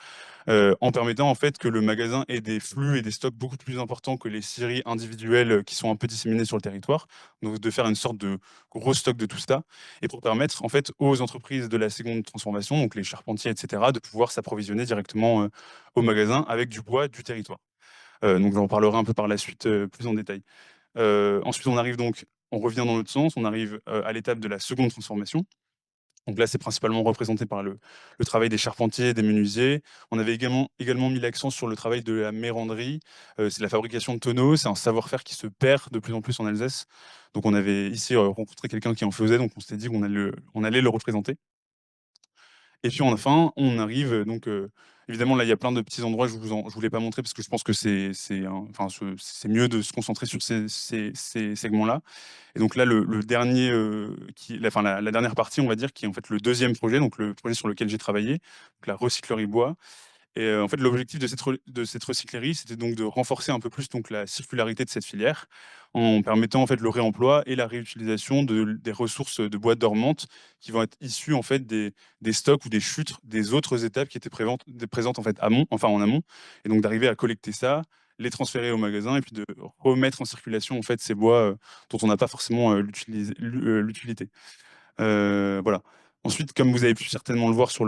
en permettant en fait que le magasin ait des flux et des stocks beaucoup plus importants que les scieries individuelles qui sont un peu disséminées sur le territoire. Donc de faire une sorte de gros stock de tout ça et pour permettre en fait aux entreprises de la seconde transformation, donc les charpentiers, etc., de pouvoir s'approvisionner directement au magasin avec du bois du territoire. Donc j'en parlerai un peu par la suite plus en détail. Ensuite, on revient dans l'autre sens, on arrive à l'étape de la seconde transformation. Donc là, c'est principalement représenté par le travail des charpentiers, des menuisiers. On avait également mis l'accent sur le travail de la méranderie. C'est la fabrication de tonneaux. C'est un savoir-faire qui se perd de plus en plus en Alsace. Donc on avait ici rencontré quelqu'un qui en faisait, donc on s'était dit on allait le représenter. Et puis enfin, on arrive évidemment là il y a plein de petits endroits je voulais pas montrer parce que je pense que c'est mieux de se concentrer sur ces segments-là. Et donc là le dernier la dernière partie on va dire qui est en fait le deuxième projet, donc le projet sur lequel j'ai travaillé, donc la recyclerie bois. Et en fait, l'objectif de cette recyclerie, c'était donc de renforcer un peu plus donc la circularité de cette filière, en permettant en fait le réemploi et la réutilisation des ressources de bois dormantes qui vont être issues en fait des stocks ou des chutes des autres étapes qui étaient présentes en fait en amont, et donc d'arriver à collecter ça, les transférer au magasin et puis de remettre en circulation en fait ces bois dont on n'a pas forcément l'utilité. Voilà. Ensuite, comme vous avez pu certainement le voir sur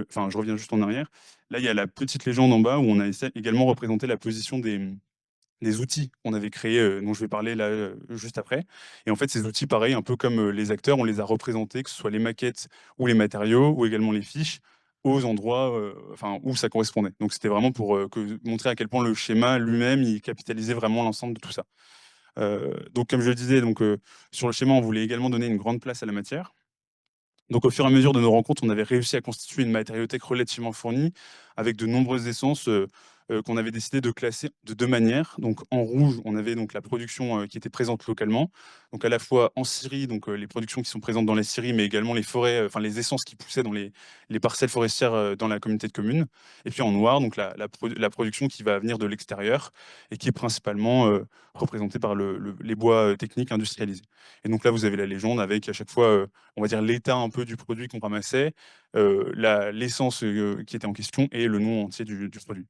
enfin, je reviens juste en arrière. Là, il y a la petite légende en bas où on a également représenté la position des outils qu'on avait créés, dont je vais parler là juste après. Et en fait, ces outils, pareil, un peu comme les acteurs, on les a représentés, que ce soit les maquettes ou les matériaux ou également les fiches, aux endroits enfin, où ça correspondait. Donc, c'était vraiment pour montrer à quel point le schéma lui-même, il capitalisait vraiment l'ensemble de tout ça. Donc, comme je le disais, sur le schéma, on voulait également donner une grande place à la matière. Donc, au fur et à mesure de nos rencontres, on avait réussi à constituer une matériothèque relativement fournie, avec de nombreuses essences qu'on avait décidé de classer de deux manières. Donc, en rouge, on avait donc la production qui était présente localement, donc à la fois en scierie, donc les productions qui sont présentes dans les scieries, mais également les forêts, enfin les essences qui poussaient dans les parcelles forestières dans la communauté de communes. Et puis en noir, donc la production qui va venir de l'extérieur et qui est principalement représentée par les bois techniques industrialisés. Et donc là, vous avez la légende avec à chaque fois on va dire, l'état un peu du produit qu'on ramassait, l'essence qui était en question et le nom entier du produit.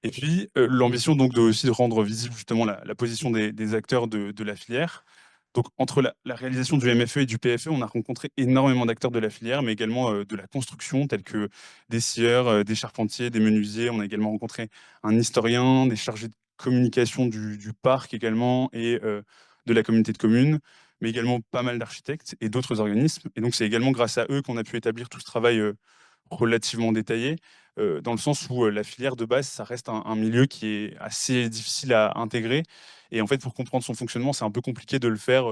Et puis, l'ambition donc aussi de rendre visible justement la position des acteurs de la filière. Donc entre la réalisation du MFE et du PFE, on a rencontré énormément d'acteurs de la filière, mais également de la construction, tels que des scieurs, des charpentiers, des menuisiers. On a également rencontré un historien, des chargés de communication du parc également, et de la communauté de communes, mais également pas mal d'architectes et d'autres organismes. Et donc, c'est également grâce à eux qu'on a pu établir tout ce travail relativement détaillé, dans le sens où la filière de base, ça reste un milieu qui est assez difficile à intégrer. Et en fait, pour comprendre son fonctionnement, c'est un peu compliqué de le faire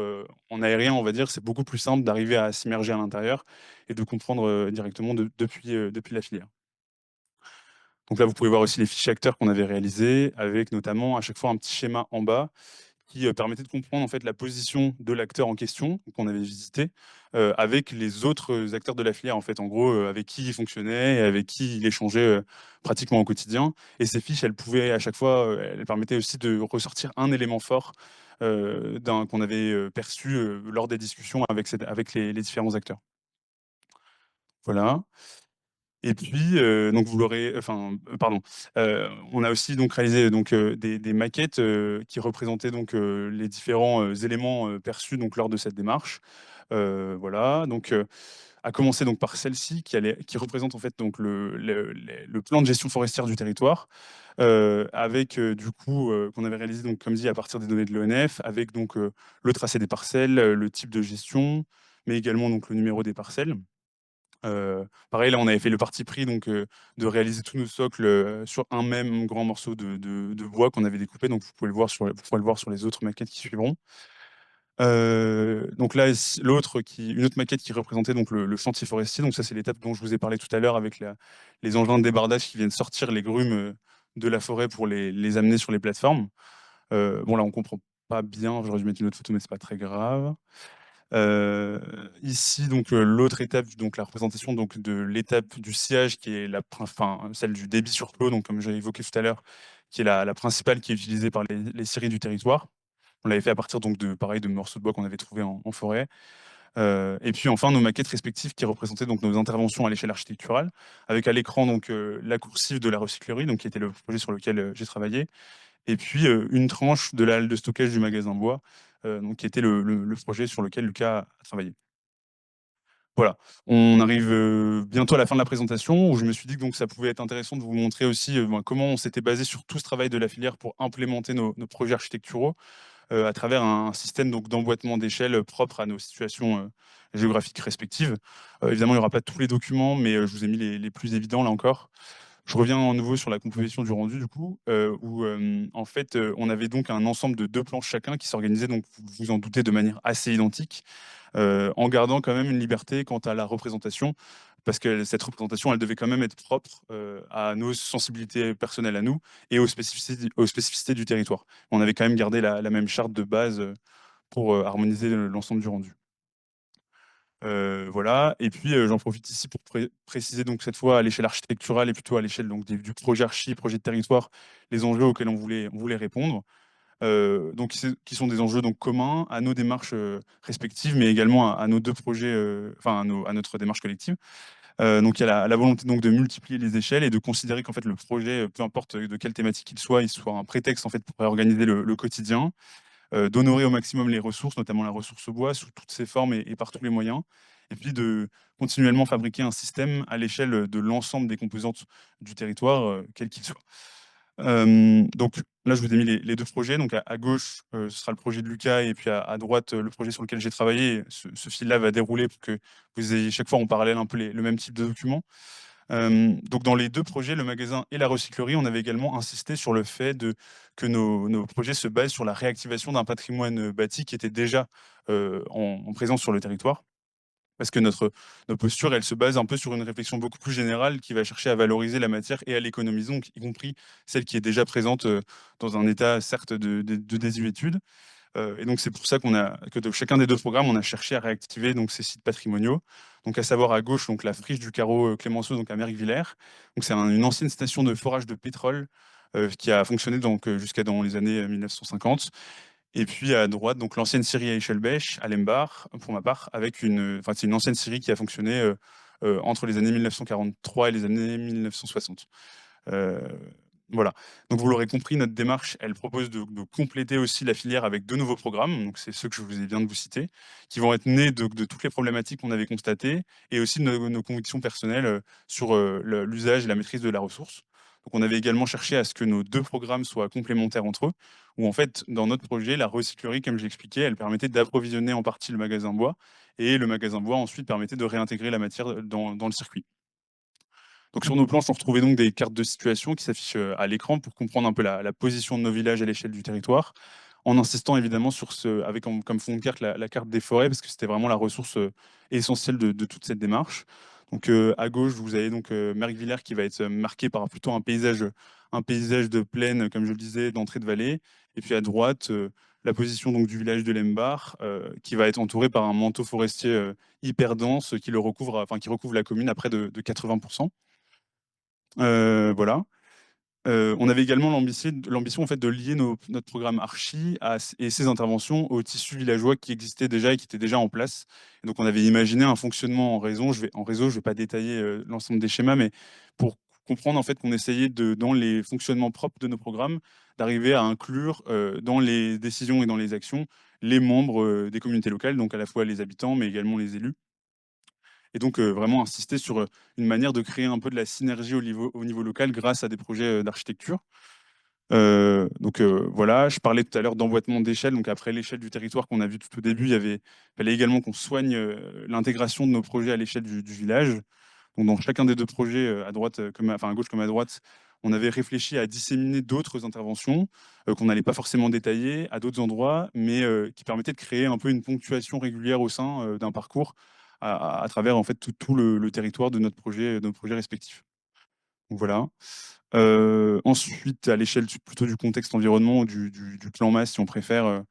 en aérien, on va dire. C'est beaucoup plus simple d'arriver à s'immerger à l'intérieur et de comprendre directement depuis la filière. Donc là, vous pouvez voir aussi les fichiers acteurs qu'on avait réalisés, avec notamment à chaque fois un petit schéma en bas qui permettait de comprendre en fait la position de l'acteur en question qu'on avait visité avec les autres acteurs de la filière en fait, en gros avec qui il fonctionnait et avec qui il échangeait pratiquement au quotidien. Et ces fiches, elles pouvaient à chaque fois, elles permettaient aussi de ressortir un élément fort qu'on avait perçu lors des discussions avec les différents acteurs. Voilà. Et puis, donc vous l'aurez, enfin, pardon, on a aussi donc réalisé donc des maquettes qui représentaient donc les différents éléments perçus donc lors de cette démarche. Voilà, donc à commencer donc par celle-ci qui représente en fait donc le plan de gestion forestière du territoire, avec du coup qu'on avait réalisé donc comme dit à partir des données de l'ONF, avec donc le tracé des parcelles, le type de gestion, mais également donc le numéro des parcelles. Pareil, là, on avait fait le parti pris donc, de réaliser tous nos socles sur un même grand morceau de bois qu'on avait découpé. Donc, vous pourrez le voir sur les autres maquettes qui suivront. Donc là, une autre maquette qui représentait donc le chantier forestier. Donc, ça, c'est l'étape dont je vous ai parlé tout à l'heure avec les engins de débardage qui viennent sortir les grumes de la forêt pour les amener sur les plateformes. Bon, là, on comprend pas bien. J'aurais dû mettre une autre photo, mais c'est pas très grave. Ici, donc, l'autre étape, donc la représentation donc, de l'étape du sciage, qui est celle du débit sur clos, donc, comme j'ai évoqué tout à l'heure, qui est la principale qui est utilisée par les scieries du territoire. On l'avait fait à partir donc, pareil, de morceaux de bois qu'on avait trouvés en forêt. Et puis enfin, nos maquettes respectives qui représentaient donc, nos interventions à l'échelle architecturale, avec à l'écran donc, la coursive de la recyclerie, donc, qui était le projet sur lequel j'ai travaillé, et puis une tranche de la halle de stockage du magasin bois, donc, qui était le projet sur lequel Lucas a travaillé. Voilà, on arrive bientôt à la fin de la présentation où je me suis dit que donc, ça pouvait être intéressant de vous montrer aussi comment on s'était basé sur tout ce travail de la filière pour implémenter nos projets architecturaux à travers un système donc, d'emboîtement d'échelle propre à nos situations géographiques respectives. Évidemment, il n'y aura pas tous les documents, mais je vous ai mis les plus évidents là encore. Je reviens à nouveau sur la composition du rendu, du coup, où en fait, on avait donc un ensemble de 2 planches chacun qui s'organisaient, donc vous vous en doutez, de manière assez identique, en gardant quand même une liberté quant à la représentation, parce que cette représentation, elle devait quand même être propre à nos sensibilités personnelles à nous et aux spécificités du territoire. On avait quand même gardé la même charte de base pour harmoniser l'ensemble du rendu. Voilà, et puis j'en profite ici pour préciser donc cette fois à l'échelle architecturale et plutôt à l'échelle donc du projet archi, projet de territoire, les enjeux auxquels on voulait répondre. Donc qui sont des enjeux donc communs à nos démarches respectives, mais également à nos 2 projets, enfin à notre démarche collective. Donc il y a la volonté donc de multiplier les échelles et de considérer qu'en fait le projet, peu importe de quelle thématique il soit un prétexte en fait pour réorganiser le quotidien, d'honorer au maximum les ressources, notamment la ressource bois, sous toutes ses formes et par tous les moyens. Et puis de continuellement fabriquer un système à l'échelle de l'ensemble des composantes du territoire, quel qu'il soit. Donc là, je vous ai mis les 2 projets. Donc à gauche, ce sera le projet de Lucas et puis à droite, le projet sur lequel j'ai travaillé. Ce fil-là va dérouler pour que vous ayez chaque fois en parallèle un peu le même type de document. Donc dans les 2 projets, le magasin et la recyclerie, on avait également insisté sur le fait que nos projets se basent sur la réactivation d'un patrimoine bâti qui était déjà en présence sur le territoire. Parce que notre posture, elle se base un peu sur une réflexion beaucoup plus générale qui va chercher à valoriser la matière et à l'économiser, donc y compris celle qui est déjà présente dans un état certes de désuétude. Et donc c'est pour ça que de chacun des 2 programmes, on a cherché à réactiver donc ces sites patrimoniaux. Donc à savoir à gauche donc la friche du carreau Clémenceau donc à Merguevillers. Donc c'est une ancienne station de forage de pétrole qui a fonctionné donc jusqu'à dans les années 1950. Et puis à droite donc l'ancienne scierie à Échelbech à Lembach pour ma part avec c'est une ancienne scierie qui a fonctionné entre les années 1943 et les années 1960. Heu, voilà. Donc vous l'aurez compris, notre démarche, elle propose de compléter aussi la filière avec 2 nouveaux programmes, donc c'est ceux que je vous ai viens de vous citer, qui vont être nés de toutes les problématiques qu'on avait constatées et aussi de nos convictions personnelles, sur l'usage et la maîtrise de la ressource. Donc, on avait également cherché à ce que nos deux programmes soient complémentaires entre eux, où en fait, dans notre projet, la recyclerie, comme je l'expliquais, elle permettait d'approvisionner en partie le magasin bois, et le magasin bois ensuite permettait de réintégrer la matière dans le circuit. Donc sur nos planches, on retrouvait donc des cartes de situation qui s'affichent à l'écran pour comprendre un peu la position de nos villages à l'échelle du territoire, en insistant évidemment sur avec comme fond de carte la carte des forêts, parce que c'était vraiment la ressource essentielle de toute cette démarche. Donc à gauche, vous avez donc Merguevillers qui va être marqué par plutôt un paysage de plaine, comme je le disais, d'entrée de vallée. Et puis à droite, la position donc du village de Lembar, qui va être entouré par un manteau forestier hyper dense qui recouvre la commune à près de 80%. Voilà. On avait également l'ambition en fait, de lier notre programme Archi et ses interventions au tissu villageois qui existait déjà et qui était déjà en place. Et donc on avait imaginé un fonctionnement en réseau, je vais pas détailler l'ensemble des schémas, mais pour comprendre en fait qu'on essayait dans les fonctionnements propres de nos programmes, d'arriver à inclure dans les décisions et dans les actions les membres des communautés locales, donc à la fois les habitants, mais également les élus. Et donc, vraiment insister sur une manière de créer un peu de la synergie au niveau local grâce à des projets d'architecture. Voilà, je parlais tout à l'heure d'emboîtement d'échelle. Donc, après l'échelle du territoire qu'on a vu tout au début, fallait également qu'on soigne l'intégration de nos projets à l'échelle du village. Donc, dans chacun des deux projets, à droite, enfin à gauche comme à droite, on avait réfléchi à disséminer d'autres interventions qu'on n'allait pas forcément détailler à d'autres endroits, mais qui permettaient de créer un peu une ponctuation régulière au sein d'un parcours à travers en fait tout le territoire de notre projet respectif. Donc voilà. Ensuite, à l'échelle plutôt du contexte environnement, du clan masse, si on préfère,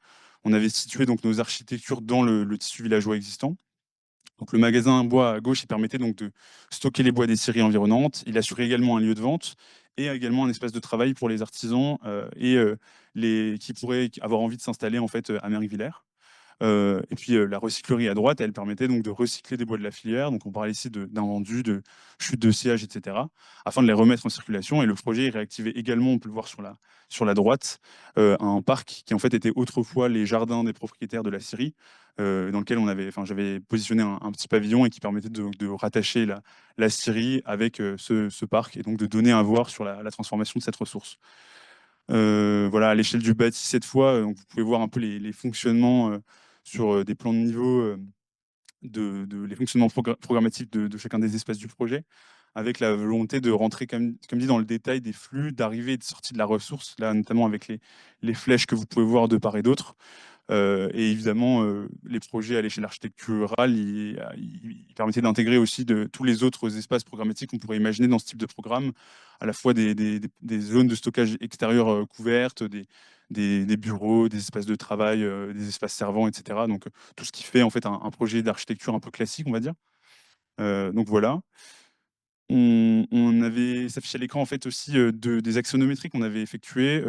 on avait situé donc nos architectures dans le tissu villageois existant. Donc le magasin bois à gauche, il permettait donc de stocker les bois des scieries environnantes. Il assurait également un lieu de vente et également un espace de travail pour les artisans qui pourraient avoir envie de s'installer en fait à Mergvillers. Et puis la recyclerie à droite, elle permettait donc de recycler des bois de la filière. Donc on parle ici d'invendus, de chutes de sillage, etc., afin de les remettre en circulation. Et le projet il réactivait également, on peut le voir sur la droite, un parc qui en fait était autrefois les jardins des propriétaires de la scierie, dans lequel j'avais positionné un petit pavillon et qui permettait de rattacher la scierie avec ce parc et donc de donner à voir sur la transformation de cette ressource. Voilà, à l'échelle du bâti cette fois, donc vous pouvez voir un peu les fonctionnements sur des plans de niveau, les fonctionnements programmatiques de chacun des espaces du projet, avec la volonté de rentrer, comme dit, dans le détail des flux d'arrivée et de sortie de la ressource, là notamment avec les flèches que vous pouvez voir de part et d'autre. Et évidemment, les projets à l'échelle architecturale, ils permettaient d'intégrer aussi tous les autres espaces programmatiques qu'on pourrait imaginer dans ce type de programme, à la fois des zones de stockage extérieures couvertes, des bureaux, des espaces de travail, des espaces servants, etc. Donc tout ce qui fait en fait un projet d'architecture un peu classique, on va dire. Donc voilà. On avait s'affiche à l'écran en fait aussi des axonométries qu'on avait effectuées,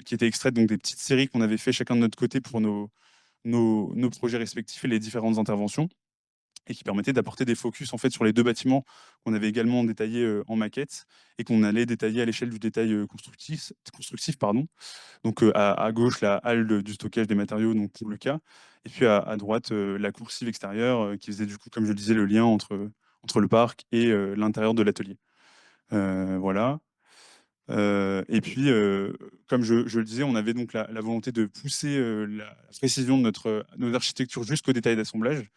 qui étaient extraites donc des petites séries qu'on avait fait chacun de notre côté pour nos projets respectifs et les différentes interventions, et qui permettaient d'apporter des focus en fait sur les deux bâtiments qu'on avait également détaillés en maquette et qu'on allait détailler à l'échelle du détail constructif, pardon. Donc à gauche, la halle du stockage des matériaux, donc pour le cas, et puis à droite, la coursive extérieure qui faisait du coup, comme je le disais, le lien entre le parc et l'intérieur de l'atelier. Voilà. Et puis, comme je le disais, on avait donc la volonté de pousser la précision de nos architectures jusqu'au détail d'assemblage.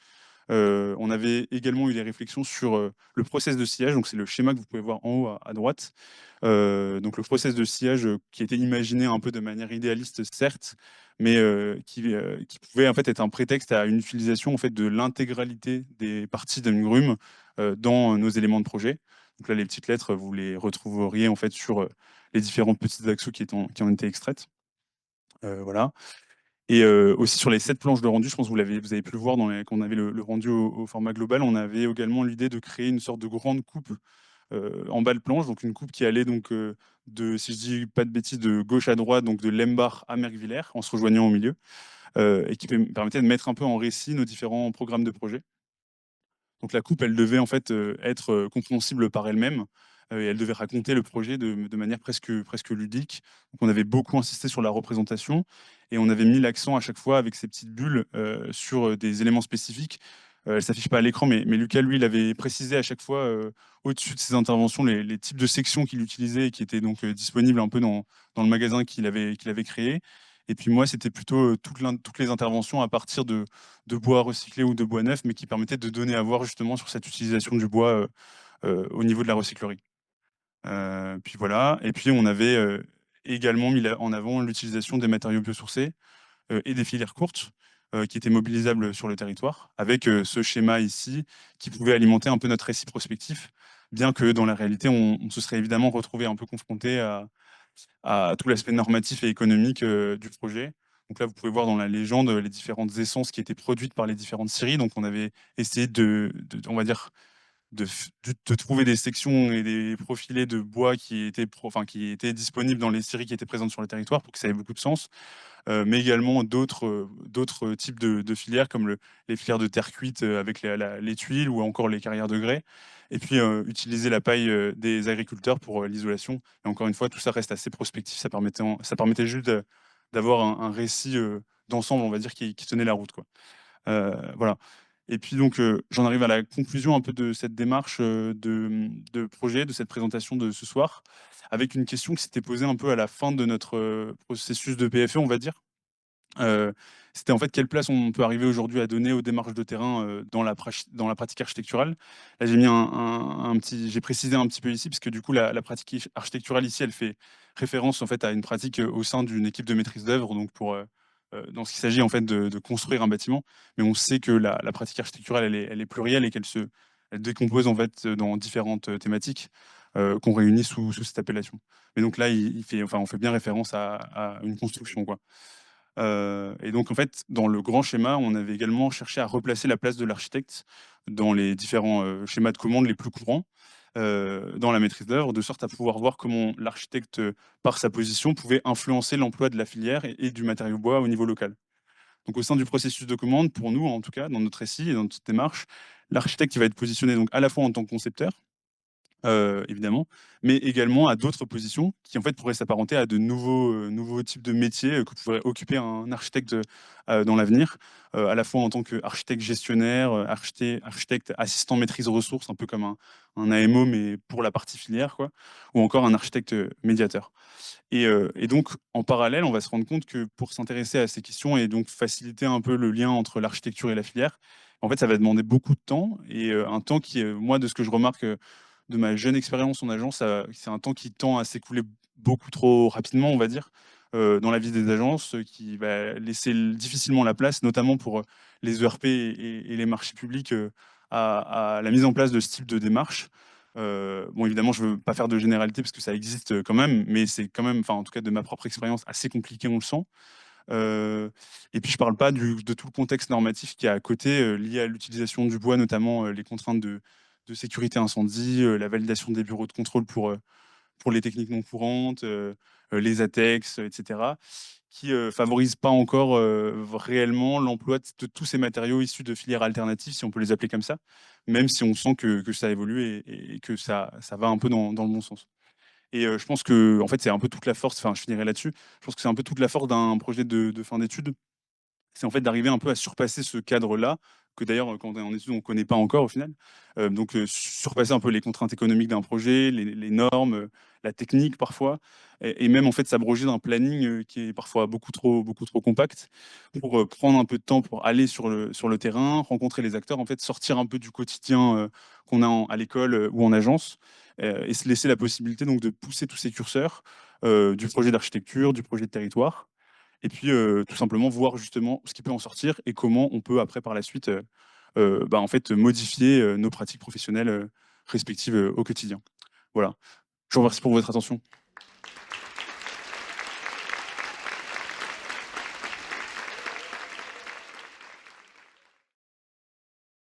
On avait également eu des réflexions sur le process de sillage, donc c'est le schéma que vous pouvez voir en haut à droite. Donc le process de sillage qui était imaginé un peu de manière idéaliste, certes, mais qui pouvait en fait être un prétexte à une utilisation en fait de l'intégralité des parties d'une grume dans nos éléments de projet. Donc là, les petites lettres, vous les retrouveriez en fait sur les différentes petites axes qui ont été extraites. Voilà. Et aussi sur les 7 planches de rendu, je pense que vous avez pu le voir quand on avait le rendu au format global, on avait également l'idée de créer une sorte de grande coupe en bas de planche, donc une coupe qui allait donc si je dis pas de bêtises, de gauche à droite, donc de Lembar à Mergvillers, en se rejoignant au milieu, et qui permettait de mettre un peu en récit nos différents programmes de projet. Donc la coupe, elle devait en fait être compréhensible par elle-même, et elle devait raconter le projet de manière presque ludique. Donc on avait beaucoup insisté sur la représentation et on avait mis l'accent à chaque fois avec ces petites bulles sur des éléments spécifiques elle s'affiche pas à l'écran, mais Lucas, lui, il avait précisé à chaque fois, au-dessus de ses interventions, les types de sections qu'il utilisait et qui étaient donc disponibles un peu dans le magasin qu'il avait créé. Et puis moi, c'était plutôt toutes les interventions à partir de bois recyclé ou de bois neuf, mais qui permettaient de donner à voir justement sur cette utilisation du bois au niveau de la recyclerie. Puis voilà. Et puis on avait également mis en avant l'utilisation des matériaux biosourcés et des filières courtes qui étaient mobilisables sur le territoire, avec ce schéma ici qui pouvait alimenter un peu notre récit prospectif, bien que dans la réalité, on se serait évidemment retrouvé un peu confronté à tout l'aspect normatif et économique du projet. Donc là, vous pouvez voir dans la légende les différentes essences qui étaient produites par les différentes scieries. Donc on avait essayé on va dire, de trouver des sections et des profilés de bois qui étaient disponibles dans les scieries qui étaient présentes sur le territoire pour que ça ait beaucoup de sens, mais également d'autres types de filières comme les filières de terre cuite avec les tuiles ou encore les carrières de grès. Et puis utiliser la paille des agriculteurs pour l'isolation. Et encore une fois, tout ça reste assez prospectif. Ça permettait juste d'avoir un récit d'ensemble, on va dire, qui tenait la route, quoi. Voilà. Et puis donc, j'en arrive à la conclusion un peu de cette démarche de projet, de cette présentation de ce soir, avec une question qui s'était posée un peu à la fin de notre processus de PFE, on va dire. Heu, C'était en fait quelle place on peut arriver aujourd'hui à donner aux démarches de terrain, dans la pratique architecturale. Là, j'ai précisé un petit peu ici, parce que du coup la pratique architecturale ici, elle fait référence en fait à une pratique, au sein d'une équipe de maîtrise d'œuvre, donc dans ce qu'il s'agit en fait de construire un bâtiment. Mais on sait que la pratique architecturale, elle est plurielle et elle décompose en fait, dans différentes, thématiques, qu'on réunit sous cette appellation. Mais donc là, on fait bien référence à une construction, quoi. Et donc en fait, dans le grand schéma, on avait également cherché à replacer la place de l'architecte dans les différents, schémas de commande les plus courants, dans la maîtrise d'œuvre, de sorte à pouvoir voir comment l'architecte, par sa position, pouvait influencer l'emploi de la filière et du matériau bois au niveau local. Donc au sein du processus de commande, pour nous en tout cas, dans notre récit et dans notre démarche, l'architecte il va être positionné donc à la fois en tant que concepteur, évidemment, mais également à d'autres positions qui, en fait, pourraient s'apparenter à de nouveaux types de métiers, que pourrait occuper un architecte, dans l'avenir, à la fois en tant qu'architecte gestionnaire, architecte assistant maîtrise ressources, un peu comme un AMO, mais pour la partie filière, quoi, ou encore un architecte, médiateur. Et donc, en parallèle, on va se rendre compte que pour s'intéresser à ces questions et donc faciliter un peu le lien entre l'architecture et la filière, en fait, ça va demander beaucoup de temps et un temps qui, moi, de ce que je remarque, de ma jeune expérience en agence, c'est un temps qui tend à s'écouler beaucoup trop rapidement, on va dire, dans la vie des agences, qui va laisser difficilement la place, notamment pour les ERP et les marchés publics, à la mise en place de ce type de démarche. Bon, évidemment, je ne veux pas faire de généralité parce que ça existe quand même, mais c'est quand même, enfin, en tout cas, de ma propre expérience, assez compliqué, on le sent. Et puis, je ne parle pas de tout le contexte normatif qui est à côté, lié à l'utilisation du bois, notamment les contraintes de sécurité incendie, la validation des bureaux de contrôle pour les techniques non courantes, les ATEX, etc., qui favorisent pas encore réellement l'emploi de tous ces matériaux issus de filières alternatives, si on peut les appeler comme ça, même si on sent que ça évolue et que ça va un peu dans le bon sens. Et je pense que en fait, c'est un peu toute la force, enfin, je finirai là-dessus, je pense que c'est un peu toute la force d'un projet de fin d'études, c'est en fait d'arriver un peu à surpasser ce cadre-là, que d'ailleurs, quand on est en études, on ne connaît pas encore au final. Donc, surpasser un peu les contraintes économiques d'un projet, les normes, la technique parfois, et même en fait s'abroger d'un planning qui est parfois beaucoup trop compact, pour prendre un peu de temps pour aller sur le terrain, rencontrer les acteurs, en fait sortir un peu du quotidien qu'on a à l'école ou en agence, et se laisser la possibilité donc de pousser tous ces curseurs du projet d'architecture, du projet de territoire, et puis tout simplement voir justement ce qui peut en sortir et comment on peut après par la suite en fait modifier nos pratiques professionnelles respectives au quotidien. Voilà. Je vous remercie pour votre attention.